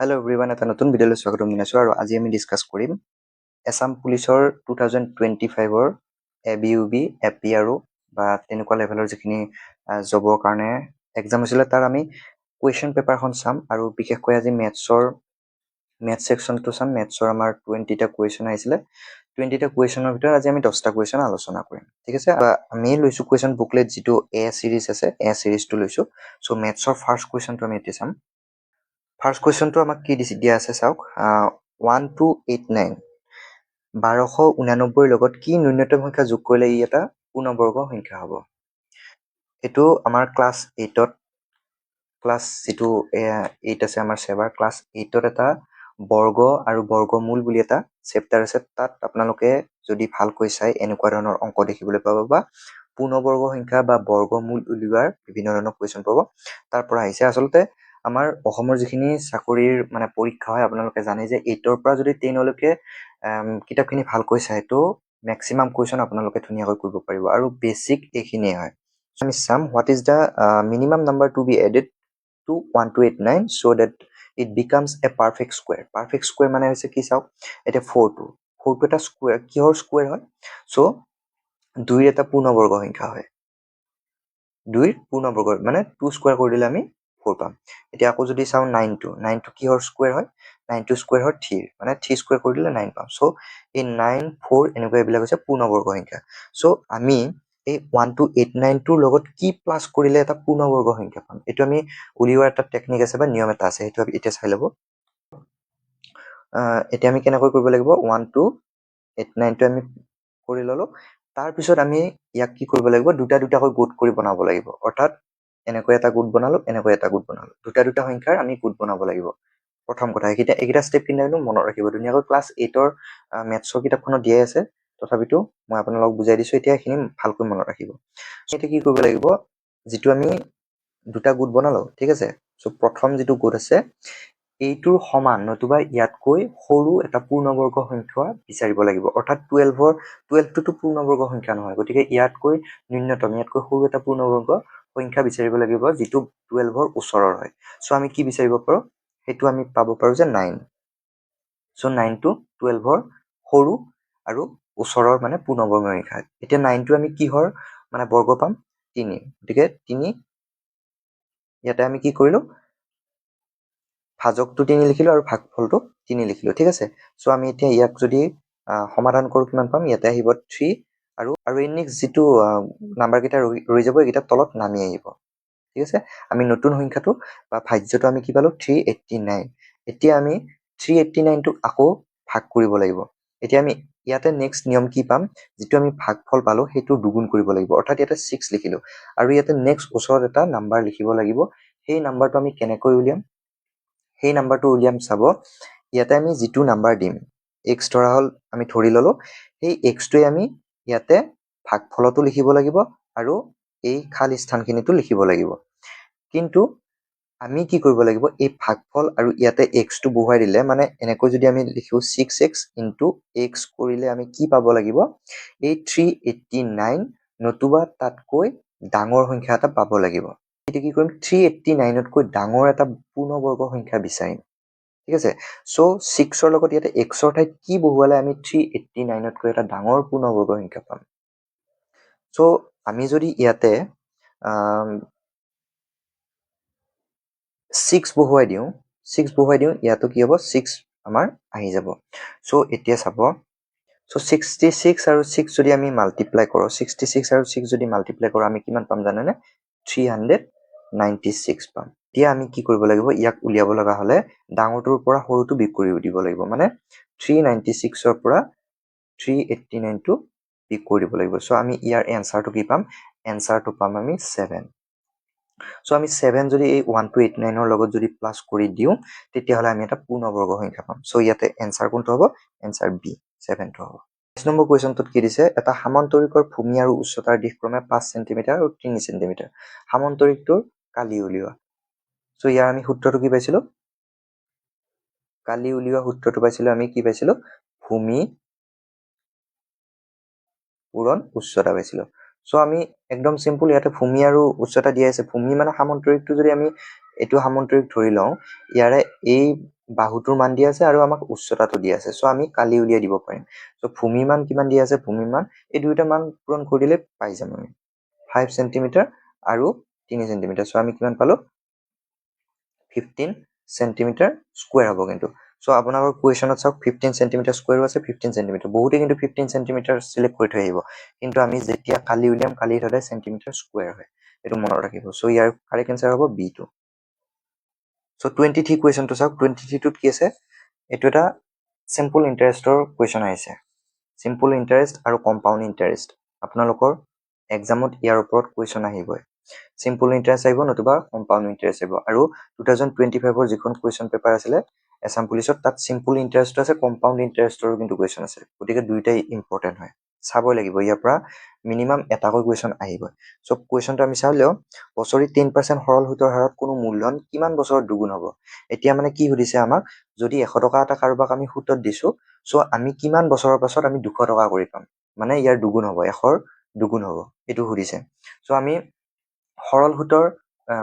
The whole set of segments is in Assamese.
হেল্ল' এভৰিৱান, এটা নতুন ভিডিঅ'লৈ স্বাগতম জনাইছোঁ আৰু আজি আমি ডিছকাছ কৰিম এছাম পুলিচৰ 2025ৰ ABUB, APRO বা তেনেকুৱা লেভেলৰ যিখিনি জবৰ কাৰণে এক্সাম হৈছিলে তাৰ আমি কুৱেশ্যন পেপাৰখন চাম আৰু বিশেষকৈ আজি মেথছ ছেকশ্যনটো চাম। মেথছৰ আমাৰ 20টা কুৱেশ্যন আহিছিলে। 20টা কুৱেশ্যনৰ ভিতৰত আজি আমি 10টা কুৱেশ্যন আলোচনা কৰিম, ঠিক আছে। আমি লৈছোঁ কুৱেশ্যন বুকলেট, যিটো এ চিৰিজ আছে, এ চিৰিজটো লৈছোঁ। চ' মেথছৰ ফাৰ্ষ্ট কুৱেশ্যনটো আমি এতিয়া চাম। ফাৰ্ষ্ট কুৱেশ্যনটো আমাক কি দিয়া আছে চাওক। 1289 1299 লগত কি ন্যূনতম সংখ্যা যোগ কৰিলে ই এটা পূৰ্ণবৰ্গ সংখ্যা হ'ব। এইটো আমাৰ ক্লাছ 8ত যিটো 8 আছে আমাৰ চেবাৰ ক্লাছ 8ত এটা বৰ্গ আৰু বৰ্গমূল বুলি এটা চেপ্টাৰ আছে। তাত আপোনালোকে যদি ভালকৈ চাই এনেকুৱা ধৰণৰ অংক দেখিবলৈ পাব বা পূৰ্ণবৰ্গ সংখ্যা বা বৰ্গমূল উলিওৱাৰ বিভিন্ন ধৰণৰ কুৱেশ্যন পাব। তাৰ পৰা আহিছে আচলতে আমাৰ অসমৰ যিখিনি চাকৰিৰ মানে পৰীক্ষা হয়, আপোনালোকে জানে যে 8ৰ পৰা যদি 10লৈকে কিতাপখিনি ভালকৈ চাই তো মেক্সিমাম কুৱেশ্যন আপোনালোকে ধুনীয়াকৈ কৰিব পাৰিব আৰু বেছিক এইখিনিয়ে হয়। আমি চাম what is the minimum number to be added to 1289 so that it becomes a perfect square. Perfect square মানে হৈছে কি চাওক, এতিয়া 4টো এটা স্কুৱেৰ, কিহৰ স্কুৱেৰ হয়? চ' 2ৰ এটা পূৰ্ণবৰ্গ সংখ্যা হয়। 2ৰ পূৰ্ণবৰ্গ মানে 2 স্কুৱেৰ কৰি দিলে আমি 4 পাম। এতিয়া আকৌ যদি চাওঁ 9টো কিহৰ স্কুৱেৰ হয়? 9টো স্কুৱেৰ হয় 3 মানে 3 স্কুৱেৰ কৰি দিলে 9 পাম। চ' এই 9, 4 এনেকুৱা এইবিলাক হৈছে পূৰ্ণবৰ্গ সংখ্যা। চ' আমি এই 1289টোৰ লগত কি প্লাছ কৰিলে এটা পূৰ্ণবৰ্গ সংখ্যা পাম, এইটো আমি উলিওৱাৰ এটা টেকনিক আছে বা নিয়ম এটা আছে, সেইটো এতিয়া চাই ল'ব। এতিয়া আমি কেনেকৈ কৰিব লাগিব? 1289টো আমি কৰি ল'লো। তাৰপিছত আমি ইয়াক কি কৰিব লাগিব? দুটাকৈ গোট কৰি বনাব লাগিব। অৰ্থাৎ এনেকৈ এটা গোট বনালো, এনেকৈ এটা গোট বনালো। দুটা সংখ্যাৰ আমি গোট বনাব লাগিব। প্ৰথম কথা এইকেইটা ষ্টেপ কিন্তু মনত ৰাখিব ধুনীয়াকৈ। ক্লাছ 8ৰ মেথছৰ কিতাপখনত দিয়াই আছে, তথাপিতো মই আপোনালোকক বুজাই দিছো। এতিয়া এইখিনি ভালকৈ মনত ৰাখিব। এতিয়া কি কৰিব লাগিব? যিটো আমি দুটা গোট বনালো, ঠিক আছে। চ' প্ৰথম যিটো গোট আছে এইটোৰ সমান নতুবা ইয়াতকৈ সৰু এটা পূৰ্ণবৰ্গ সংখ্যা বিচাৰিব লাগিব। অৰ্থাৎ 12টোতো পূৰ্ণবৰ্গ সংখ্যা নহয়, গতিকে ইয়াতকৈ ন্যূনতম, ইয়াতকৈ সৰু এটা পূৰ্ণবৰ্গ সংখ্যা বিচাৰিব লাগিব যিটো 12ৰ ওচৰৰ হয়। চ' আমি কি বিচাৰিব পাৰো? সেইটো আমি পাব পাৰো যে 9। চ' 9টো 12ৰ সৰু আৰু ওচৰৰ মানে পূৰ্ণবৰ্গ সংখ্যা। এতিয়া 9টো আমি কিহৰ মানে বৰ্গ পাম? 3। গতিকে 3 ইয়াতে আমি কি কৰিলো? ভাজকটো 3 লিখিলো আৰু ভাগফলটো 3 লিখিলো, ঠিক আছে। চ' আমি এতিয়া ইয়াক যদি সমাধান কৰো কিমান পাম? ইয়াতে আহিব 3 আৰু এই নেক্সট যিটো নাম্বাৰ কেইটা ৰৈ যাব এইকেইটা তলত নামি আহিব, ঠিক আছে। আমি নতুন সংখ্যাটো বা ভাজ্যটো আমি কি পালো? 389। এতিয়া আমি 389টোক আকৌ ভাগ কৰিব লাগিব। এতিয়া আমি ইয়াতে নেক্সট নিয়ম কি পাম? যিটো আমি ভাগফল পালো সেইটো দুগুণ কৰিব লাগিব। অৰ্থাৎ ইয়াতে 6 লিখিলো আৰু ইয়াতে নেক্সট ওচৰত এটা নাম্বাৰ লিখিব লাগিব। সেই নাম্বাৰটো আমি কেনেকৈ উলিয়াম? সেই নাম্বাৰটো উলিয়াম চাব। ইয়াতে আমি যিটো নাম্বাৰ দিম, x ধৰা হ'ল, আমি ধৰি ললো, সেই xটোৱে আমি ইয়াতে ভাগফলতো লিখিব লাগিব আৰু এই খালী স্থানখিনিতো লিখিব লাগিব। কিন্তু আমি কি কৰিব লাগিব? এই ভাগফল আৰু ইয়াতে xটো বহুৱাই দিলে, মানে এনেকৈ যদি আমি লিখো 6x into x কৰিলে আমি কি পাব লাগিব? এই 389 নতুবা তাতকৈ ডাঙৰ সংখ্যা এটা পাব লাগিব। এতিয়া কি কৰিম? 389তকৈ ডাঙৰ এটা পূৰ্ণবৰ্গ সংখ্যা বিচাৰিম, ঠিক আছে। চ' 6ৰ লগত ইয়াতে xৰ ঠাইত কি বহুৱালে আমি 389তকৈ এটা ডাঙৰ পূৰ্ণবৰ্গ সংখ্যা পাম? চ' আমি যদি ইয়াতে 6 বহুৱাই দিওঁ, ইয়াতো কি হ'ব? 6 আমাৰ আহি যাব। চ' এতিয়া চাব, চ' 66 আৰু 6 যদি আমি মাল্টিপ্লাই কৰোঁ, 66 আৰু 6 যদি মাল্টিপ্লাই কৰোঁ, আমি কিমান পাম জানেনে? 396 পাম। এতিয়া আমি কি কৰিব লাগিব? ইয়াক উলিয়াব লগা হ'লে ডাঙৰটোৰ পৰা সৰুটো বিয়োগ কৰি দিব লাগিব। মানে 396ৰ পৰা 389টো বিয়োগ কৰি দিব লাগিব। চ' আমি ইয়াৰ এনচাৰটো কি পাম? এনচাৰটো পাম আমি 7। চ' আমি 7 যদি এই 1289ৰ লগত যদি প্লাছ কৰি দিওঁ, তেতিয়াহ'লে আমি এটা পূৰ্ণবৰ্গ সংখ্যা পাম। চ' ইয়াতে এনচাৰ কোনটো হ'ব? এনচাৰ বি, 7টো হ'ব। 5 নম্বৰ কুৱেশ্যনটোত কি দিছে? এটা সামান্তৰিকৰ ভূমি আৰু উচ্চতাৰ দিশ ক্ৰমে 5 চেণ্টিমিটাৰ আৰু 3 চেণ্টিমিটাৰ। সামান্তৰিকটোৰ কালি উলিওৱা। চ' ইয়াৰ আমি সূত্ৰটো কি পাইছিলো? কালি উলিওৱা সূত্ৰটো পাইছিলো আমি কি পাইছিলো? ভূমি পূৰণ উচ্চতা পাইছিলো। চ' আমি একদম চিম্পল, ইয়াতে ভূমি আৰু উচ্চতা দিয়া আছে। ভূমি মানে সামান্তৰিকটো যদি আমি এইটো সামান্তৰিক ধৰি লওঁ, ইয়াৰে এই বাহুটোৰ মান দিয়া আছে আৰু আমাক উচ্চতাটো দিয়া আছে সো আমি কালি উলিয়াই দিব পাৰিম সো ভূমি মান কিমান দিয়া আছে ভূমি মান এই দুইটা মান পূৰণ কৰি দিলে পাই যাম আমি 5 সেন্টিমিটাৰ আৰু 3 সেন্টিমিটাৰ সো আমি কিমান পালো 15 সেন্টিমিটাৰ স্কয়াৰ হ'ব কিন্তু সো আপোনালোকৰ কোৱেশ্যনত চাওক 15 সেন্টিমিটাৰ স্কয়াৰো আছে 15 সেন্টিমিটাৰ বহুতে কিন্তু 15 সেন্টিমিটাৰ সিলেক্ট কৰি থৈ আহিব কিন্তু আমি যেতিয়া কালি উলিয়াম কালি হলে সেন্টিমিটাৰ স্কয়াৰ হয় এটো মনত ৰাখিব সো ইয়াৰ কাৰেক্ট আনসাৰ হ'ব বি টো সো 23 কোৱেশ্যনটো চাওক 23 টোত কি আছে এটো এটা সিম্পল ইন্টাৰেষ্টৰ কোৱেশ্যন আহিছে সিম্পল ইন্টাৰেষ্ট আৰু কম্পাউণ্ড ইন্টাৰেষ্ট আপোনালোকৰ এক্সামত ইয়াৰ ওপৰত কোৱেশ্যন আহিবই সিম্পল ইন্টাৰেষ্ট আহিব নতুবা কম্পাউণ্ড ইন্টাৰেষ্ট আহিব আৰু 2025 ৰ যিখন কোৱেশ্যন পেপাৰ আছিলে এছাম পুলিচত তাত সিম্পল ইন্টাৰেষ্ট আছে কম্পাউণ্ড ইন্টাৰেষ্টৰ কিন্তু কোৱেশ্যন আছে গতিকে দুইটাই ইম্পৰ্টেন্ট হয় চাবই লাগিব ইয়াৰ পৰা মিনিমাম এটাকৈ কোৱেশ্যন আহিব সো কোৱেশ্যনটো আমি চাই লও বছৰি 10% সৰল সুতৰ হাৰত কোনো মূলধন কিমান বছৰত দুগুণ হ'ব এতিয়া মানে কি সুধিছে আমাক যদি 100 টকা এটা কাৰোবাক আমি সুতত দিছো সো আমি কিমান বছৰৰ পাছত আমি 200 টকা কৰি পাম মানে ইয়াৰ দুগুণ হ'ব 100ৰ দুগুণ হ'ব এটো সুধিছে সো আমি সৰল সুতৰ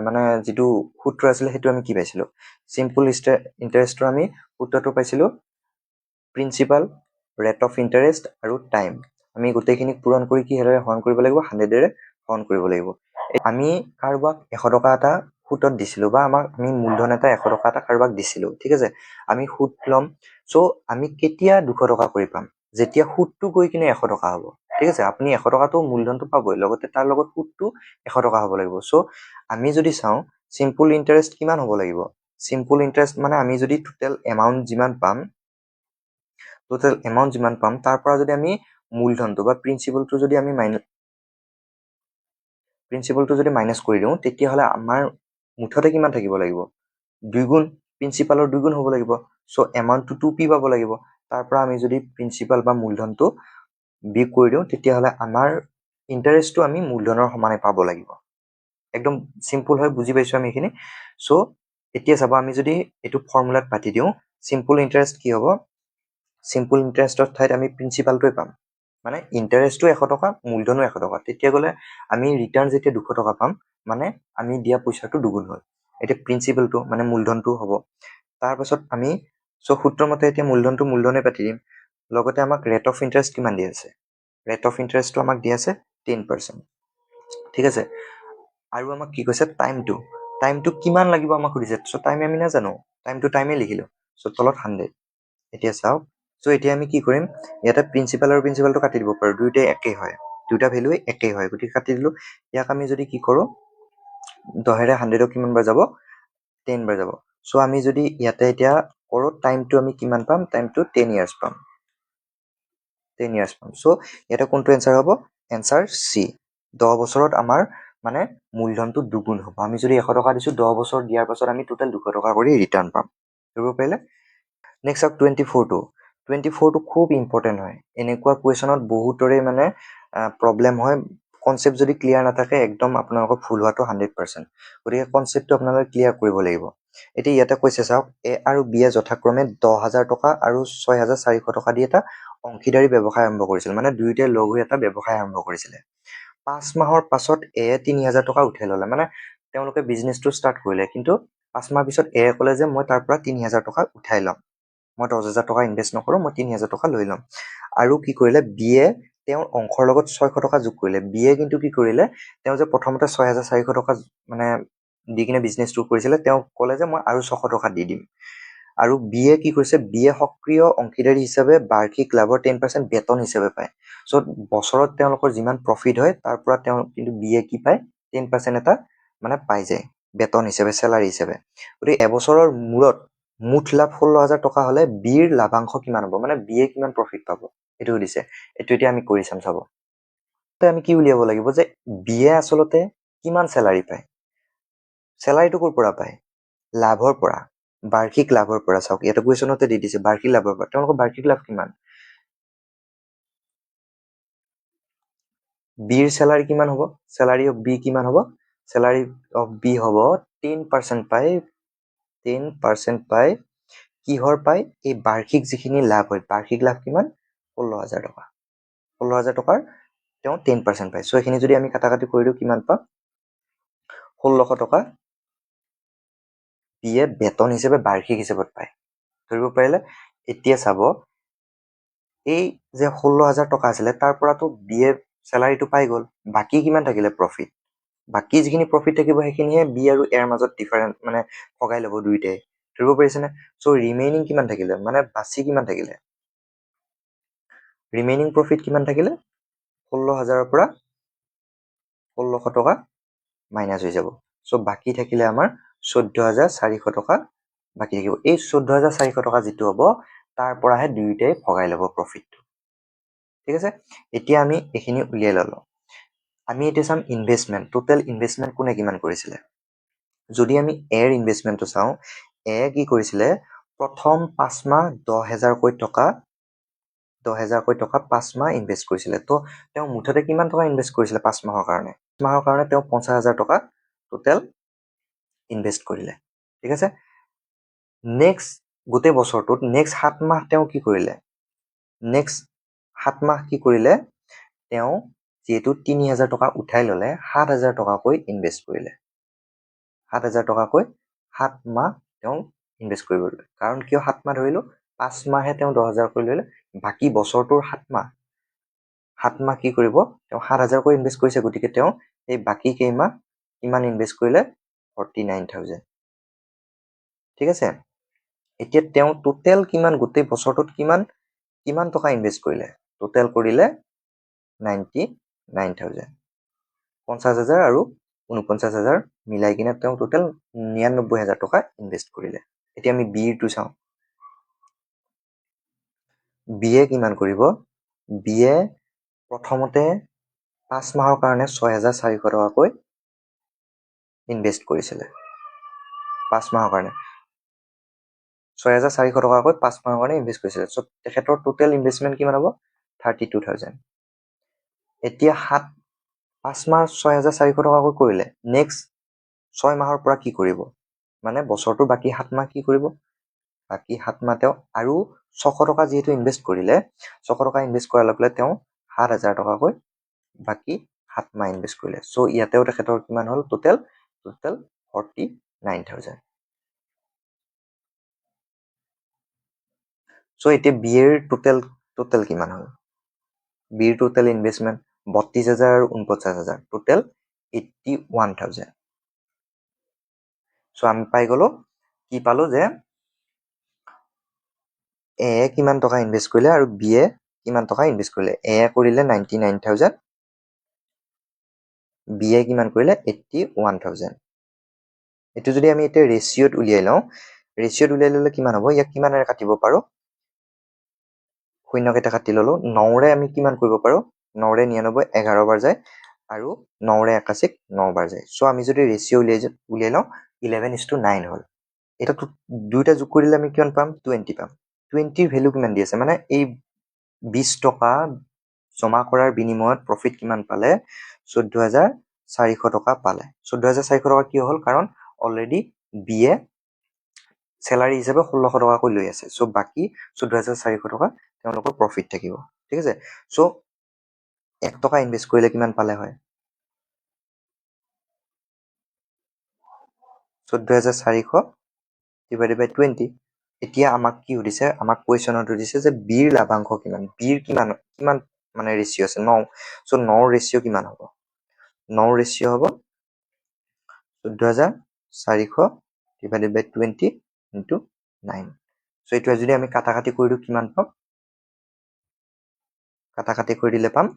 মানে যেটো সূত্ৰ আছিল হেতু আমি কি পাইছিলো সিম্পল ইন্টাৰেষ্টৰ আমি সূত্ৰটো পাইছিলো প্ৰিন্সিপাল ৰেট অফ ইন্টাৰেষ্ট আৰু টাইম আমি গোটেইখিনি পূৰণ কৰি কি হেৰে হৰণ কৰিব লাগিব 100 এৰে হৰণ কৰিব লাগিব আমি কাৰোবাক 100 টকা এটা সুতত দিছিলো বা আমি মূলধন এটা 100 টকা এটা কাৰোবাক দিছিলো ঠিক আছে আমি সুত লম সো আমি কেতিয়া 200 টকা কৰি পাম যেতিয়া সুতটো গৈ কিনে 100 টকা হ'ব ঠিক আছে আপুনি 100 টকাটো মূলধনটো পাবই লগতে তাৰ লগত সুতটো 100 টকা হ'ব লাগিব সো আমি যদি চাও সিম্পল ইন্টাৰেষ্ট কিমান হ'ব লাগিব সিম্পল ইন্টাৰেষ্ট মানে আমি যদি টোটাল এমাউন্ট যিমান পাম তাৰ পৰা যদি আমি মূলধনটো বা প্ৰিন্সিপালটো যদি আমি মাইনাস কৰি দিও তেতিয়া হলে আমাৰ মুঠতে কিমান থাকিব লাগিব দুইগুণ প্ৰিন্সিপালৰ দুইগুণ হ'ব লাগিব সো এমাউন্টটো 2p পাব লাগিব তাৰ পৰা আমি যদি প্ৰিন্সিপাল বা মূলধনটো বিয়োগ কৰি দিও তেতিয়া হলে আমাৰ ইন্টাৰেষ্টটো আমি মূলধনৰ সমানে পাব লাগিব একদম সিম্পল হয় বুজি পাইছো আমি এখিনি সো এতিয়া চাব আমি যদি এটো ফৰ্মুলাত পাতি দিও সিম্পল ইন্টাৰেষ্ট কি হ'ব সিম্পল ইন্টাৰেষ্টৰ ঠাইত আমি প্ৰিন্সিপালটোৱে পাম মানে ইন্টাৰেষ্টটো 100 টকা মূলধনো 100 টকা তেতিয়া গলে আমি ৰিটাৰ্ণ যেতিয়া 200 টকা পাম মানে আমি দিয়া পইচাটো দুগুণ হ'ল এতিয়া প্ৰিন্সিপালটো মানে মূলধনটো হ'ব তাৰ পাছত আমি সো সূত্ৰ মতে এতিয়া মূলধনটো মূলধনে পাতি দিম লগতে আমাক ৰেট অফ ইন্টাৰেষ্ট কিমান দিয়া আছে ৰেট অফ ইন্টাৰেষ্টটো আমাক দিয়া আছে 10% ঠিক আছে আৰু আমাক কি কৈছে টাইমটো কিমান লাগিব আমাক সুধিছে সো টাইম আমি নাজানো টাইমে লিখিলো সো তলত 100 এতিয়া চাওক সো এতিয়া আমি কি কৰিম ইয়াতে প্ৰিন্সিপাল আৰু প্ৰিন্সিপালটো কাটি দিব পাৰো দুইটাই একেই হয় দুইটা ভ্যালু একেই হয় গতিকে কাটি দিলো ইয়াক আমি যদি কি কৰো 10 ৰে 100 কিমান বাৰ যাব 10 বাৰ যাব সো আমি যদি ইয়াতে এতিয়া কৰো টাইমটো আমি কিমান পাম টাইমটো 10 ইয়াৰ্স পাম 10 ইয়াৰ্স পাম সো ইয়াতে কোনটো এনসাৰ হ'ব এনসাৰ সি 10 বছৰত আমাৰ মানে মূলধনটো দুগুণ হ'ব আমি যদি 100 টকা দিছো 10 বছৰ দিয়াৰ পাছত আমি টোটাল 200 টকা কৰি ৰিটাৰ্ণ পাম কৰিব পাৰিলে নেক্সট আপ 24 টো খুব ইম্পৰ্টেন্ট হয় এনেকুৱা কোৱেশ্যনত বহুতৰে মানে প্ৰবলেম হয় কনসেপ্ট যদি ক্লিয়াৰ নাথাকে একদম আপোনালোকৰ ভুল হোৱাটো 100% গতিকে কনসেপ্টটো আপোনালোকে ক্লিয়াৰ কৰিব লাগিব এতিয়া ইয়াতে কৈছে চাওক এ আৰু বি এ যথাক্ৰমে 10000 টকা আৰু 6400 টকা দি এটা অংশীদাৰী ব্যৱসায় আৰম্ভ কৰিছিল মানে দুইটাই লগ হৈ এটা ব্যৱসায় আৰম্ভ কৰিছিলে 5 মাহৰ পাছত এ 3000 টকা উঠাই ললে মানে তেওঁলোকে বিজনেসটো ষ্টাৰ্ট কৰিলে কিন্তু 5 মাহ পিছত এ ক'লে যে মই তাৰ পৰা 3000 টকা উঠাই লম মই 10000 টকা ইনভেষ্ট নকৰো মই 3000 টকা লৈ লম আৰু কি কৰিলে বিয়ে তেওঁৰ অংশৰ লগত 600 টকা যোগ কৰিলে বিয়ে কিন্তু কি কৰিলে তেওঁ যে প্ৰথমতে 6400 টকা মানে দি কিনে বিজনেসটো কৰিছিলে তেওঁ ক'লে যে মই আৰু 600 টকা দি দিম আৰু বিয়ে কি কৰিছে বিয়ে সক্ৰিয় অংশীদাৰী হিচাপে বাৰ্ষিক লাভৰ 10% বেতন হিচাপে পায় সো বছৰত তেওঁলোকৰ যিমান প্ৰফিট হয় তাৰ পৰা তেওঁ কিন্তু বিয়ে কি পায় 10% এটা মানে পাই যায় বেতন হিচাপে স্যালাৰি হিচাপে গতিকে এবছৰৰ মূৰত মুঠ লাভ 16000 টকা হলে বিৰ লাভাংশ কিমান হ'ব মানে বিয়ে কিমান প্ৰফিট পাব এটো দিছে এটো এতিয়া আমি কৰি চাম চাব আমি কি উলিয়াব লাগিব যে বিয়ে আসলতে কিমান স্যালাৰি পায় স্যালাৰিটো কৰ পৰা পায় লাভৰ পৰা বাৰ্ষিক লাভৰ পৰা চাওক ইয়াতে কোৱেশ্যনতে দি দিছে বাৰ্ষিক লাভৰ পৰা তেওঁলোকৰ বাৰ্ষিক লাভ কিমান বিৰ স্যালাৰি কিমান হ'ব স্যালাৰি অফ বি কিমান হ'ব স্যালাৰি অফ বি হ'ব 10% পাই কিহৰ পাই এই বাৰ্ষিক যিখিনি লাভ হয় বাৰ্ষিক লাভ কিমান 16000 টকা 16000 টকাৰ তেওঁ 10% পায় সো এখিনি যদি আমি কাটাকাটি কৰি দিও কিমান পাম 1600 টকা বিয়ে বেতন হিচাপে বাৰ্ষিক হিচাপত পায় ধৰিব পাৰিলে এতিয়া চাব এই যে 16,000 টকা আছিলে তাৰ পৰাতো বিয়ে চেলাৰীটো পাই গ'ল বাকী কিমান থাকিলে প্ৰফিট বাকী যিখিনি প্ৰফিট থাকিব সেইখিনিহে বি আৰু এৰ মাজত ডিফাৰেন্স মানে ভগাই ল'ব দুইটাই ধৰিব পাৰিছেনে চ' ৰিমেইনিং কিমান থাকিলে মানে বাচি কিমান থাকিলে ৰিমেইনিং প্ৰফিট কিমান থাকিলে 16,000 ৰ পৰা 1600 টকা মাইনাছ হৈ যাব চ' বাকী থাকিলে আমাৰ 14,400 টকা বাকী থাকিব এই 14,400 টকা যিটো হ'ব তাৰ পৰাহে দুইটাই ভগাই ল'ব প্ৰফিটটো ঠিক আছে এতিয়া আমি এইখিনি উলিয়াই ল'লো আমি এতিয়া চাম ইনভেষ্টমেণ্ট টোটেল ইনভেষ্টমেণ্ট কোনে কিমান কৰিছিলে যদি আমি এৰ ইনভেষ্টমেণ্টটো চাওঁ এ কি কৰিছিলে প্ৰথম 5 মাহ 10,000 কৈ টকা 5 মাহ ইনভেষ্ট কৰিছিলে তো তেওঁ মুঠতে কিমান টকা ইনভেষ্ট কৰিছিলে 5 মাহৰ কাৰণে তেওঁ 50,000 টকা টোটেল ইনভেষ্ট কৰিলে ঠিক আছে নেক্সট গোটেই বছৰটোত নেক্সট 7 মাহ তেওঁ কি কৰিলে নেক্সট 7 মাহ কি কৰিলে তেওঁ যেহেতু 3,000 টকা উঠাই ল'লে 7,000 টকাকৈ ইনভেষ্ট কৰিলে 7,000 টকাকৈ 7 মাহ তেওঁ ইনভেষ্ট কৰিব ল'লে কাৰণ কিয় 7 মাহ ধৰিলো 5 মাহে তেওঁ 10,000 কৰি ল'লে বাকী বছৰটোৰ 7 মাহ কি কৰিব তেওঁ 7,000 কৈ ইনভেষ্ট কৰিছে গতিকে তেওঁ এই বাকী কেইমাহ কিমান ইনভেষ্ট কৰিলে 49,000 ঠিক আছে এতিয়া তেওঁ টোটেল কিমান গোটেই বছৰটোত কিমান টকা ইনভেষ্ট কৰিলে টোটেল কৰিলে 99,000 50,000 আৰু 49,000 মিলাই কিনে তেওঁ টোটেল 99,000 টকা ইনভেষ্ট কৰিলে এতিয়া আমি বিৰটো চাওঁ বিয়ে কিমান কৰিব বিয়ে প্ৰথমতে 5 মাহৰ কাৰণে 6,400 টকাকৈ ইনভেষ্ট কৰিছিলে 5 মাহৰ কাৰণে 6,400 টকাকৈ 5 মাহৰ কাৰণে ইনভেষ্ট কৰিছিলে চ' তেখেতৰ টোটেল ইনভেষ্টমেণ্ট কিমান হ'ব 32,000 এতিয়া 5 মাহ 6,400 টকাকৈ কৰিলে নেক্সট 6 মাহৰ পৰা কি কৰিব মানে বছৰটোৰ বাকী 7 মাহ কি কৰিব বাকী 7 মাহ তেওঁ আৰু 600 টকা যিহেতু ইনভেষ্ট কৰিলে 600 টকা ইনভেষ্ট কৰাৰ লগে তেওঁ 7,000 টকাকৈ বাকী 7 মাহ ইনভেষ্ট কৰিলে চ' ইয়াতেও তেখেতৰ কিমান হ'ল টোটেল 49,000 চ' এতিয়া বিয়েৰ টোটেল কিমান হ'ল বিৰ টোটেল ইনভেষ্টমেণ্ট 32,000 আৰু 49,000 টোটেল 81,000 চ' আমি পাই গ'লো কি পালো যে এ কিমান টকা ইনভেষ্ট কৰিলে আৰু বিয়ে কিমান টকা ইনভেষ্ট কৰিলে এ কৰিলে 99,000 বিয়ে কিমান কৰিলে 81,000 এইটো যদি আমি এতিয়া ৰেচিঅ'ত উলিয়াই লওঁ ৰেচিঅ'ত উলিয়াই ল'লে কিমান হ'ব ইয়াক কিমানেৰে কাটিব পাৰো শূন্যকেইটা কাটি ল'লো 9ৰে আমি কিমান কৰিব পাৰো 9ৰে 99 11 বাৰ যায় আৰু 9ৰে 81 9 বাৰ যায় চ' আমি যদি ৰেচিঅ' উলিয়াই লওঁ 11:9 হ'ল এটা দুইটা যোগ কৰিলে আমি কিমান পাম 20 পাম 20ৰ ভেলু কিমান দি আছে মানে এই 20 টকা জমা কৰাৰ বিনিময়ত প্ৰফিট কিমান পালে 14,400 টকা পালে 14,400 টকা কিয় হ'ল কাৰণ অলৰেডি বিয়ে চেলাৰী হিচাপে 1600 টকাকৈ লৈ আছে চ' বাকী 14,400 টকা তেওঁলোকৰ প্ৰফিট থাকিব ঠিক আছে চ' 1 টকা ইনভেষ্ট কৰিলে কিমান পালে হয় 14,400 divided by 20 এতিয়া আমাক কি সুধিছে আমাক কুৱেশ্যনত সুধিছে যে বিৰ লাভাংশ কিমান বিৰ কিমান মানে ৰেচিঅ' আছে 9 চ' 9 ৰেচিঅ' কিমান হ'ব 9 ৰেচিঅ' হ'ব 14,400 divided by 20 into 9 চ' এইটো যদি আমি কাটাকাটি কৰি দিওঁ কিমান পাম কাটাকাটি কৰি দিলে পাম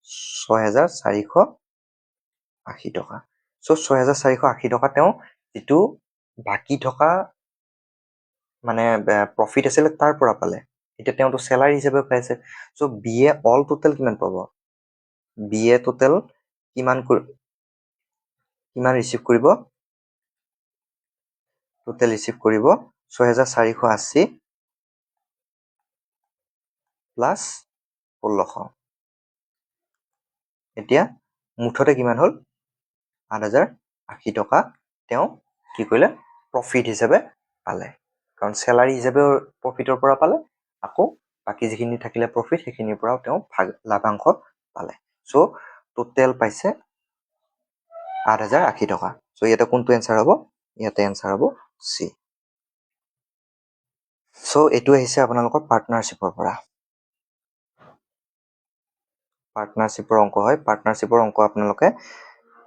6,480 টকা চ' 6,480 টকা তেওঁ যিটো বাকী থকা মানে প্ৰফিট আছিলে তাৰ পৰা পালে এতিয়া তেওঁটো চেলাৰী হিচাপে পাইছে চ' বিয়ে অল টোটেল কিমান পাব বিয়ে টোটেল কিমান ৰিচিভ কৰিব টোটেল ৰিচিভ কৰিব 6,480 প্লাছ 1600 এতিয়া মুঠতে কিমান হ'ল 8,080 টকা তেওঁ কি কৰিলে প্ৰফিট হিচাপে পালে কাৰণ চেলাৰী হিচাপে প্ৰফিটৰ পৰা পালে আকৌ বাকী যিখিনি থাকিলে প্ৰফিট সেইখিনিৰ পৰাও তেওঁ লাভাংশ পালে চ' টোটেল পাইছে 8,080 টকা চ' ইয়াতে কোনটো এনচাৰ হ'ব ইয়াতে এনচাৰ হ'ব চি সো এইটো আহিছে আপোনালোকৰ পাৰ্টনাৰশ্বিপৰ পৰা। পাৰ্টনাৰশ্বিপৰ অংক হয়। পাৰ্টনাৰশ্বিপৰ অংক আপোনালোকে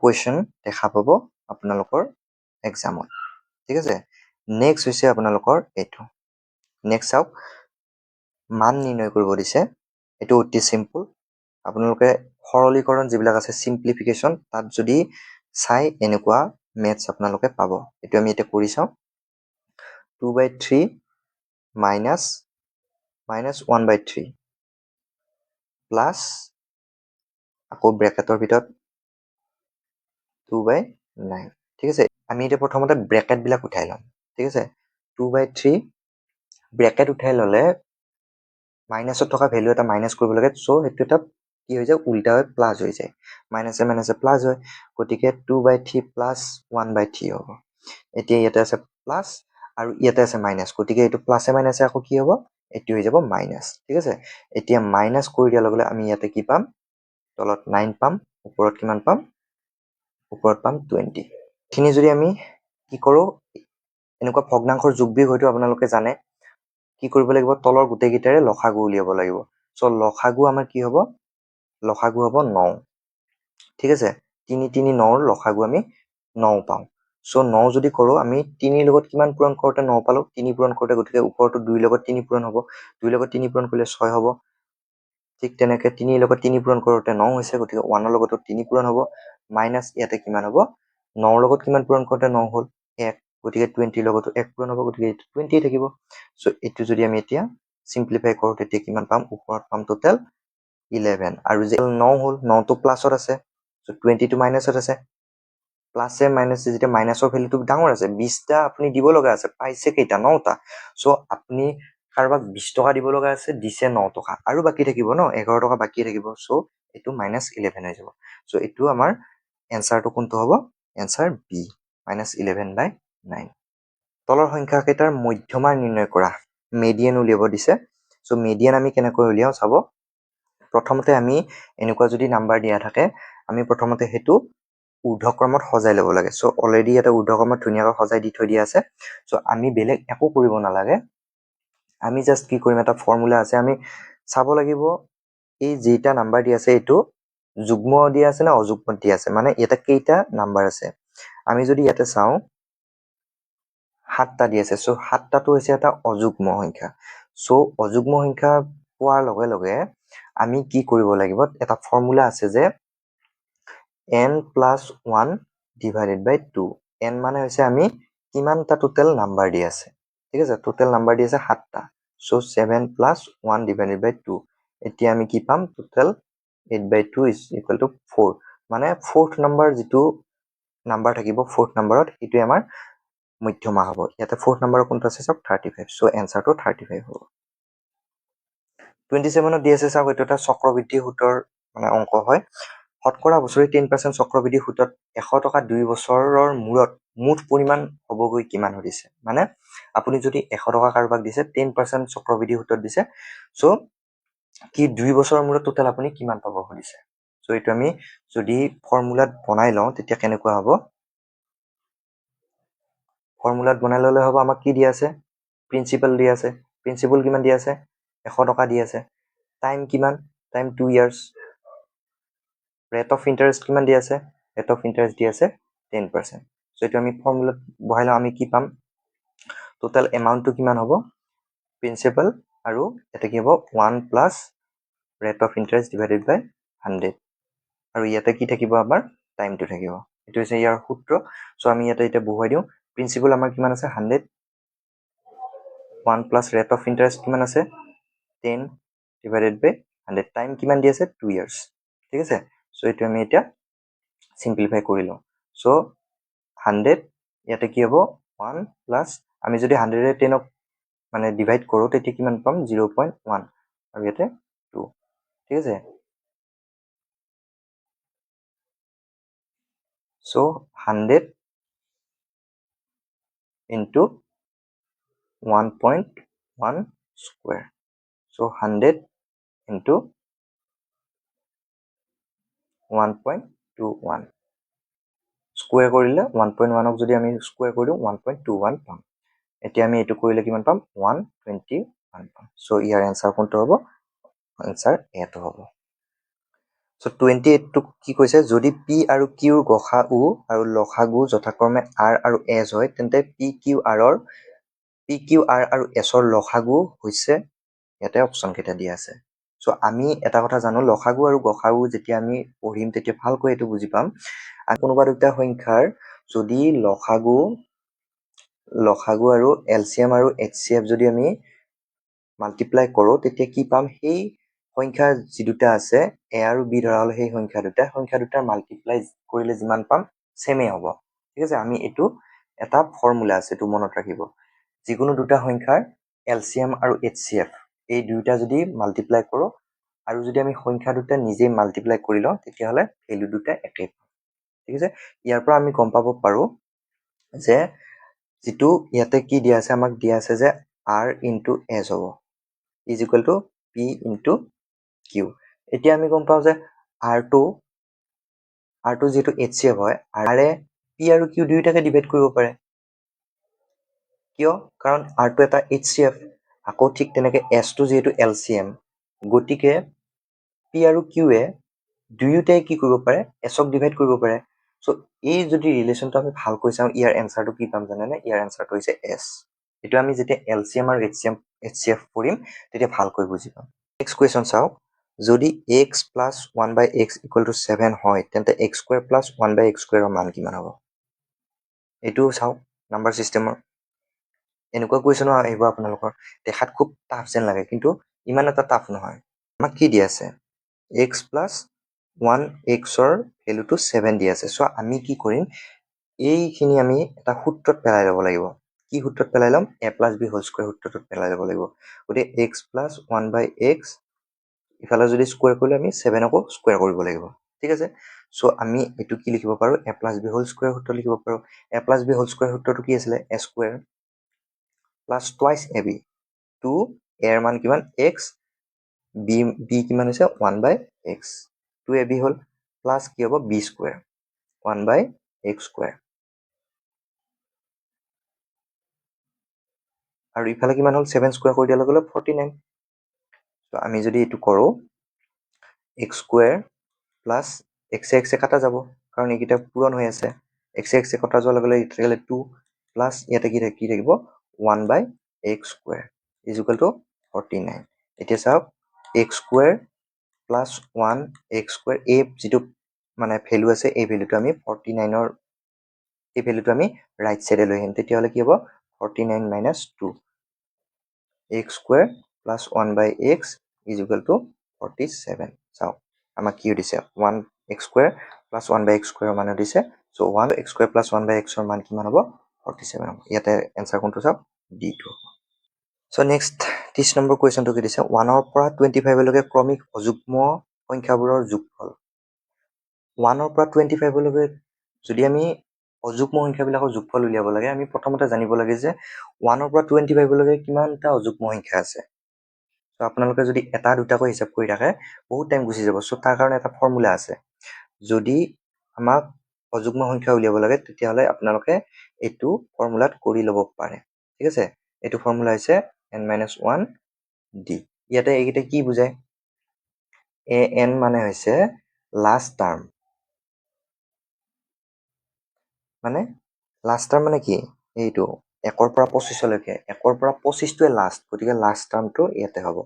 কুৱেশ্যন দেখা পাব আপোনালোকৰ এক্সামত। ঠিক আছে। নেক্সট হৈছে আপোনালোকৰ এইটো। নেক্সট চাওক, মান নিৰ্ণয় কৰিব দিছে। এইটো অতি চিম্পল। আপোনালোকে সৰলীকৰণ যিবিলাক আছে চিম্পলিফিকেশ্যন, তাত যদি চাই এনেকুৱা মেথছ আপোনালোকে পাব। এইটো আমি এতিয়া কৰি চাওঁ। 2/3 মাইনাছ 1/3 প্লাছ আকৌ ব্ৰেকেটৰ ভিতৰত 2/9। ঠিক আছে। আমি এতিয়া প্ৰথমতে ব্ৰেকেটবিলাক উঠাই ল'ম। ঠিক আছে। 2/3 ব্ৰেকেট উঠাই ল'লে মাইনাছত থকা ভেলু এটা মাইনাছ কৰিব লাগে। চ' সেইটো এটা কি হৈ যায়, উল্টা হৈ প্লাছ হৈ যায়। মাইনাছে মাইনাছে প্লাছ হয়। গতিকে 2/3 প্লাছ 1/3 হ'ব। এতিয়া ইয়াতে আছে প্লাছ আৰু ইয়াতে আছে মাইনাছ। গতিকে এইটো প্লাছে মাইনাছে আকৌ কি হ'ব, এইটো হৈ যাব মাইনাছ। ঠিক আছে। এতিয়া মাইনাছ কৰি দিয়াৰ লগে লগে আমি ইয়াতে কি পাম, তলত 9 পাম, ওপৰত কিমান পাম, ওপৰত পাম 20। এইখিনি যদি আমি কি কৰোঁ, এনেকুৱা ভগ্নাংশৰ যোগ বিয়োগ হয়তো আপোনালোকে জানে। কি কৰিব লাগিব, তলৰ গোটেইকেইটাৰে লসাগু উলিয়াব লাগিব। চ' লসাগু আমাৰ কি হ'ব, লসাগু হ'ব 9। ঠিক আছে। 3 3 9 লসাগু আমি 9 পাওঁ। চ' 9 যদি কৰোঁ, আমি 3 লগত কিমান পূৰণ কৰোঁতে 9 পালোঁ, 3 পূৰণ কৰোঁতে, গতিকে ওপৰতো 2 লগত 3 পূৰণ হ'ব। 2 লগত 3 পূৰণ কৰিলে 6 হ'ব। ঠিক তেনেকে 3 লগত 3 পূৰণ কৰোঁতে 9 হৈছে, গতিকে 1 লগতো 3 পূৰণ হ'ব। মাইনাছ ইয়াতে কিমান হ'ব, 9 লগত কিমান পূৰণ কৰোঁতে 9 হ'ল, 1। গতিকে 20 লগতো 1 পূৰণ হ'ব, গতিকে এইটো 20 থাকিব। চ' এইটো যদি আমি এতিয়া চিম্প্লিফাই কৰোঁ, তেতিয়া কিমান পাম, ওপৰত পাম টোটেল 11। আৰু যে 9 হ'ল, 9টো প্লাছত আছে, চ' 20টো মাইনাছত আছে। প্লাছে মাইনাছে যেতিয়া মাইনাছৰ ভেলুটো ডাঙৰ আছে, 20টা আপুনি দিব লগা আছে, পাইছে কেইটা, 9টা। চ' আপুনি কাৰোবাক 20 টকা দিব লগা আছে, দিছে 9 টকা, আৰু বাকী থাকিব ন, 11 টকা বাকী থাকিব। চ' এইটো -11 হৈ যাব। চ' এইটো আমাৰ এনচাৰটো কোনটো হ'ব, এনচাৰ বি, -11/9। তলৰ সংখ্যা কেইটাৰ মধ্যমাৰ নিৰ্ণয় কৰা, মেডিয়ান উলিয়াব দিছে। চ' মেডিয়ান আমি কেনেকৈ উলিয়াওঁ চাব। প্ৰথমতে আমি এনেকুৱা যদি নাম্বাৰ দিয়া থাকে, আমি প্ৰথমতে সেইটো ঊৰ্ধ্বক্ৰমত সজাই ল'ব লাগে। চ' অলৰেডি ইয়াতে ঊৰ্ধ্বক্ৰমত ধুনীয়াকৈ সজাই দি থৈ দিয়া আছে। চ' আমি বেলেগ একো কৰিব নালাগে। আমি জাষ্ট কি কৰিম, এটা ফৰ্মুলা আছে, আমি চাব লাগিব এই যেইটা নাম্বাৰ দি আছে এইটো যুগ্ম দিয়া আছে নে অযুগ্ম দিয়া আছে, মানে ইয়াতে কেইটা নাম্বাৰ আছে। আমি যদি ইয়াতে চাওঁ 7টা দি আছে। চ' 7টাটো হৈছে এটা অযুগ্ম সংখ্যা। চ' অযুগ্ম সংখ্যা পোৱাৰ লগে লগে আমি কি কৰিব লাগিব, এটা ফৰ্মুলা আছে যে n + 1 / 2। n মানে হৈছে আমি কিমানটা টোটেল নাম্বাৰ দি আছে। ঠিক আছে। টোটেল নাম্বাৰ দি আছে 7টা। চ' 7 + 1 / 2। এতিয়া আমি কি পাম, টোটেল 8/2 = 4। মানে 4th নাম্বাৰ যিটো নাম্বাৰ থাকিব, 4th নাম্বাৰত সেইটোৱে আমাৰ মধ্যমা হ'ব। ইয়াতে 4th নাম্বাৰ কোনটো আছে চাওক, 35। চ' এনচাৰটো 35 হ'ব। 27ত দি আছে চাওক, এইটো এটা চক্ৰবৃদ্ধি সূত্ৰৰ মানে অংক হয়। শতকৰা বছৰি 10% চক্ৰবৃদ্ধি সূত্ৰত 100 টকা 2 বছৰৰ মূৰত মুঠ পৰিমাণ হ'বগৈ কিমান সুধিছে। মানে আপুনি যদি 100 টকা কাৰোবাক দিছে, 10% চক্ৰবৃদ্ধি সূত্ৰত দিছে, চ' কি 2 বছৰৰ মূৰত টোটেল আপুনি কিমান পাব সুধিছে। চ' এইটো আমি যদি ফৰ্মুলাত বনাই লওঁ, তেতিয়া কেনেকুৱা হ'ব, ফৰ্মুলাত বনাই ল'লে হ'ব, আমাক কি দিয়া আছে, প্ৰিন্সিপাল দিয়া আছে। প্ৰিন্সিপাল কিমান দিয়া আছে, 100 টকা দি আছে। টাইম কিমান, time 2 years। Rate of interest কিমান দি আছে, ৰেট অফ ইণ্টাৰেষ্ট দি আছে 10%। চ' এইটো আমি ফৰ্মুলাত বহাই লওঁ, আমি কি পাম, টোটেল এমাউণ্টটো কিমান হ'ব, প্ৰিন্সিপাল আৰু ইয়াতে কি হ'ব 1 + ৰেট অফ ইণ্টাৰেষ্ট / 100। আৰু ইয়াতে কি থাকিব, আমাৰ টাইমটো থাকিব। এইটো হৈছে ইয়াৰ সূত্ৰ। চ' আমি ইয়াতে এতিয়া বহুৱাই দিওঁ। প্ৰিন্সিপাল আমাৰ কিমান আছে, 100। 1 + ৰেট অফ ইণ্টাৰেষ্ট কিমান আছে, 10 / 100। টাইম কিমান দি আছে, 2 years। ঠিক আছে। চ' এইটো আমি এতিয়া চিম্প্লিফাই কৰি লওঁ। চ' 100 ইয়াতে কি হ'ব, 1 + আমি যদি 100ৰে 10ক মানে ডিভাইড কৰোঁ, তেতিয়া কিমান পাম, 0.1, আৰু ইয়াতে 2। ঠিক আছে। চ' 100 × 1.1 স্কুৱেৰ। চ' 100 × 1.21 স্কুৱেৰ কৰিলে 1.1ক যদি আমি স্কুৱেৰ কৰি দিওঁ, 1.21 পাম। এতিয়া আমি এইটো কৰিলে কিমান পাম 121 পাম সো ইয়াৰ এনসাৰ কোনটো হ'ব এনসাৰ এটো হ'ব সো 28 টো কি কৈছে যদি p আৰু q ৰ গসাউ আৰু লসাগু যথাক্ৰমে r আৰু s হয় তেন্তে p q r আৰু s ৰ লসাগু হৈছে ইয়াতে অপচন কেইটা দিয়া আছে সো আমি এটা কথা জানো লসাগু আৰু গসাগু যেতিয়া আমি পঢ়িম তেতিয়া ভালকৈ এটো বুজি পাম আৰু কোনোবা দুটা সংখ্যাৰ যদি লসাগু আৰু এলচিএম আৰু এইচচিএফ যদি আমি মাল্টিপ্লাই কৰো তেতিয়া কি পাম সেই সংখ্যা যি দুটা আছে a আৰু b ধৰা হলে সেই সংখ্যা দুটাৰ মাল্টিপ্লাই কৰিলে যিমান পাম সেমে হ'ব ঠিক আছে আমি এটো এটা ফৰ্মুলা আছে এটো মনত ৰাখিব যিকোনো দুটা সংখ্যাৰ এলচিএম আৰু এইচচিএফ এই দুইটা যদি মাল্টিপ্লাই কৰো আৰু যদি আমি সংখ্যা দুটা নিজে মাল্টিপ্লাই কৰি লওঁ তেতিয়া হলে ভ্যালু দুটা একে ঠিক আছে ইয়াৰ পৰা আমি গম পাব পাৰো যে যেটো ইয়াতে কি দিয়া আছে আমাক দিয়া আছে যে r into s হ'ব is equal to p into q এতিয়া আমি গম পাও যে r2 যেটো HCF হয় r এ p আৰু q দুইটাকে ডিভাইড কৰিব পাৰে কিয় কাৰণ r2 এটা HCF আকৌ ঠিক তেনেকে s টো যেটো LCM গতিকে p আৰু q এ দুয়োটাই কি কৰিব পাৰে s ক ডিভাইড কৰিব পাৰে সো এই যদি ৰিলেচনটো আমি ভালকৈ চাও ইয়াৰ এনসাৰটো কি পাম জানেনে ইয়াৰ এনসাৰটো হৈছে s এটো আমি যেতিয়া LCM আৰু HCF পঢ়িম তেতিয়া ভালকৈ বুজি পাম নেক্সট কোৱেশ্চন চাও যদি x plus 1 by x equal to 7 হয় তেন্তে x square plus 1 by x square ৰ মান কিমান হ'ব এটো চাও নাম্বাৰ সিস্টেমৰ এনেকুৱা কোৱেশ্চন আহিব আপোনালোকৰ দেখাত খুব টাফ যেন লাগে কিন্তু ইমান এটা টাফ নহয় আমাক কি দি আছে x plus 1x ৰ ভ্যালুটো 7 দি আছে সো আমি কি কৰিম এইখিনি আমি এটা সূত্ৰত পেলাই ল'ব লাগিব কি সূত্ৰত পেলাই লম a plus b whole square সূত্ৰটোত পেলাই ল'ব লাগিব গতি x plus 1 by x ইফালে যদি স্কয়াৰ কৰিলে আমি 7 কো স্কয়াৰ কৰিব লাগিব ঠিক আছে সো আমি এটো কি লিখিব পাৰো a plus b whole square সূত্ৰ লিখিব পাৰো a plus b whole square সূত্ৰটো কি আছিল a square plus twice ab 2 a এর মান কিমান x b কিমান হৈছে 1 by x 2ab hall plus কি হ'ব b square 1 by x square আৰু ইফালে কিমান হল 7 স্কয়াৰ কৰি দিয়াৰ লগে লগে 49 তো আমি যদি এটো কৰো x square plus x x কাটা যাব কাৰণ এইকিটা পূৰণ হৈ আছে x x কাটা যোৱাৰ লগে লগে ইথালে 2 plus ইয়াতে কি থাকিব 1 by x square is equal to 49 এতিয়া চাওক x square plus 1 x square a যেটো মানে ভ্যালু আছে এই ভ্যালুটো আমি 49 ৰ এই ভ্যালুটো আমি রাইট সাইডে লৈ আহিম তেতিয়া হলে কি হ'ব 49 minus 2 x square plus 1 by x is equal to 47 চাওক আমাক কি দিছে 1 x square plus 1 by x square মান দিছে so 1 x square plus 1 by x ৰ মান কিমান হ'ব 47 হ'ব ইয়াতে आंसर কোনটো চাওক d2 সো নেক্সট 30 নম্বৰ কোৱেশ্চনটো কি দিছে 1 ৰ পৰা 25 লৈকে ক্ৰমিক অযুগ্ম সংখ্যাবোৰৰ যোগফল 1 ৰ পৰা 25 লৈকে যদি আমি অযুগ্ম সংখ্যাবিলাকৰ যোগফল উলিয়াব লাগে আমি প্ৰথমতে জানিব লাগে যে 1 ৰ পৰা 25 লৈকে কিমানটা অযুগ্ম সংখ্যা আছে তো আপোনালোকে যদি এটা দুটাকৈ হিসাব কৰি থাকে বহুত টাইম গুচি যাব সো তাৰ কাৰণে এটা ফৰ্মুলা আছে যদি আমাক অযুগ্ম সংখ্যা উলিয়াব লাগে তেতিয়া হলে আপোনালোকে এটো ফৰ্মুলাত কৰি ল'ব পাৰে ঠিক আছে এটো ফৰ্মুলা হৈছে n-1 d ইয়াতে এইকিটা কি বুজায় an মানে হৈছে লাষ্ট টাৰ্ম মানে লাষ্ট টাৰ্ম মানে কি এইটো 1 ৰ পৰা 25 লৈকে 1 ৰ পৰা 25 টোৱে লাষ্ট গতিকে লাষ্ট টাৰ্মটো ইয়াতে হ'ব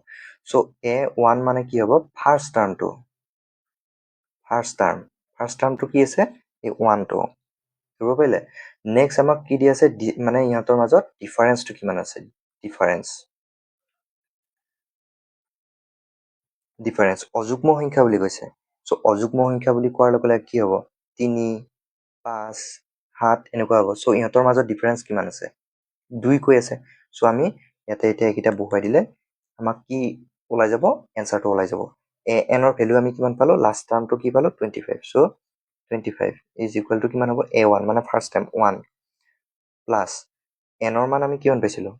সো a1 মানে কি হ'ব ফাৰ্স্ট টাৰ্মটো কি আছে এই 1 টো ধৰিব পাৰিলে নেক্সট আমাক কি দি আছে মানে ইহঁতৰ মাজত ডিফাৰেন্সটো কিমান আছে ডিফাৰেন্স অযুগ্ম সংখ্যা বুলি কৈছে সো অযুগ্ম সংখ্যা বুলি কোৱাৰ লগে লগে কি হ'ব 3 5 7 এনেকুৱা হ'ব সো ইহঁতৰ মাজত ডিফাৰেন্স কিমান আছে 2 কৈ আছে সো আমি ইয়াতে এতিয়া এইকিটা বহুৱাই দিলে আমাক কি ওলাই যাব এনসাৰটো ওলাই যাব an ৰ ভ্যালু আমি কিমান পালো লাষ্ট টাৰ্মটো কি পালো 25 সো 25 is equal to কিমান হ'ব a1 মানে ফাৰ্স্ট টাইম 1 প্লাস n ৰ মান আমি কিমান পাইছিলো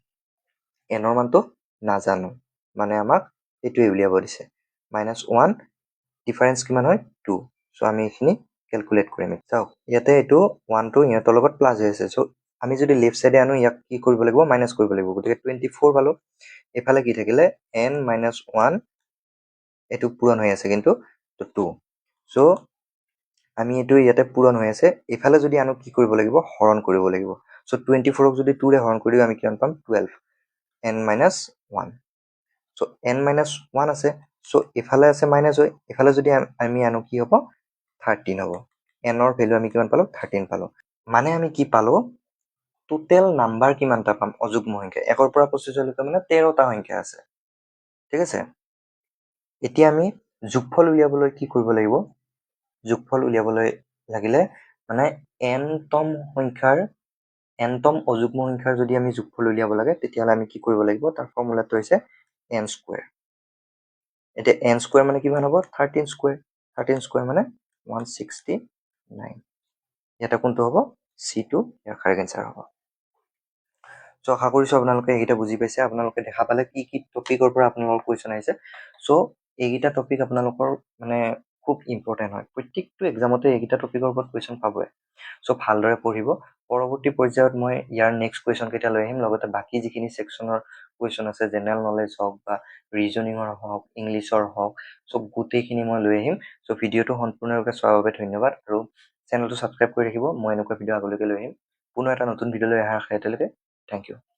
n ৰ মানটো নাজানো মানে আমাক এটোৱে উলিয়াব দিছে -1 ডিফাৰেন্স কিমান হয় 2 সো আমি এখিনি ক্যালকুলেট কৰিম চাওক ইয়াতে এটো 1 টো ইহঁতৰ লগত প্লাস হৈ আছে সো আমি যদি লেফ্ট সাইডে আনো ইয়াক কি কৰিব লাগিব মাইনাছ কৰিব লাগিব গতিকে 24 পালো এফালে কি থাকিলে n - 1 এটো পূৰণ হৈ আছে কিন্তু 2 সো আমি এটো ইয়াতে পূৰণ হৈ আছে এফালে যদি আনো কি কৰিব লাগিব হৰণ কৰিব লাগিব সো 24 ক যদি 2 ৰে হৰণ কৰি দিও আমি কিমান পাম 12 n - 1 সো n - 1 আছে সো এফালে আছে মাইনাছ হয় এফালে যদি আমি আনো কি হ'ব 13 হ'ব n ৰ ভ্যালু আমি কিমান পালো 13 পালো মানে আমি কি পালো টোটেল নাম্বাৰ কিমানটা পাম অযুগ্ম সংখ্যা 1 ৰ পৰা 25 লৈকে মানে 13টা সংখ্যা আছে ঠিক আছে এতিয়া আমি যোগফল উলিয়াবলৈ কি কৰিব লাগিব যোগফল উলিয়াবলৈ লাগিলে মানে nতম সংখ্যাৰ nতম অযুগ্ম সংখ্যাৰ যদি আমি যোগফল উলিয়াব লাগে তেতিয়াহলে আমি কি কৰিব লাগিব তাৰ ফৰ্মুলাটো হৈছে n স্কয়াৰ এতিয়া n স্কয়াৰ মানে কিমান হ'ব 13 স্কয়াৰ মানে 169 এটা কোনটো হ'ব c2 ইয়াৰ কাৰেক্ট আনসাৰ হ'ব সো আশা কৰিছো আপোনালোকে এইটা বুজি পাইছে আপোনালোকে দেখা পালে কি কি টপিকৰ পৰা আপোনালোকৰ কোৱেশ্চন আহিছে সো এইটা টপিক আপোনালোকৰ মানে খুব ইম্পৰ্টেন্ট হয় প্ৰত্যেকটো এক্সামতে এইটা টপিকৰ ওপৰত কোৱেশ্চন পাবই সো ভালদৰে পঢ়িব পৰৱৰ্তী পৰ্যায়ত মই ইয়াৰ নেক্সট কোৱেশ্চন কেইটা লৈ আহিম লগতে বাকি যিখিনি সেকশনৰ কোৱেশ্চন আছে জেনাৰেল নলেজ হওক বা ৰিজনিঙৰ হওক ইংলিছৰ হওক সো গোটেইখিনি মই লৈ আহিম সো ভিডিওটো সম্পূৰ্ণৰূপে চোৱাৰ বাবে ধন্যবাদ আৰু চেনেলটো সাবস্ক্ৰাইব কৰি ৰাখিব মই এনেকুৱা ভিডিও আগলৈকে লৈ আহিম পুনৰ এটা নতুন ভিডিও লৈ অহাৰ আশা এতিয়ালৈকে থ্যাংক ইউ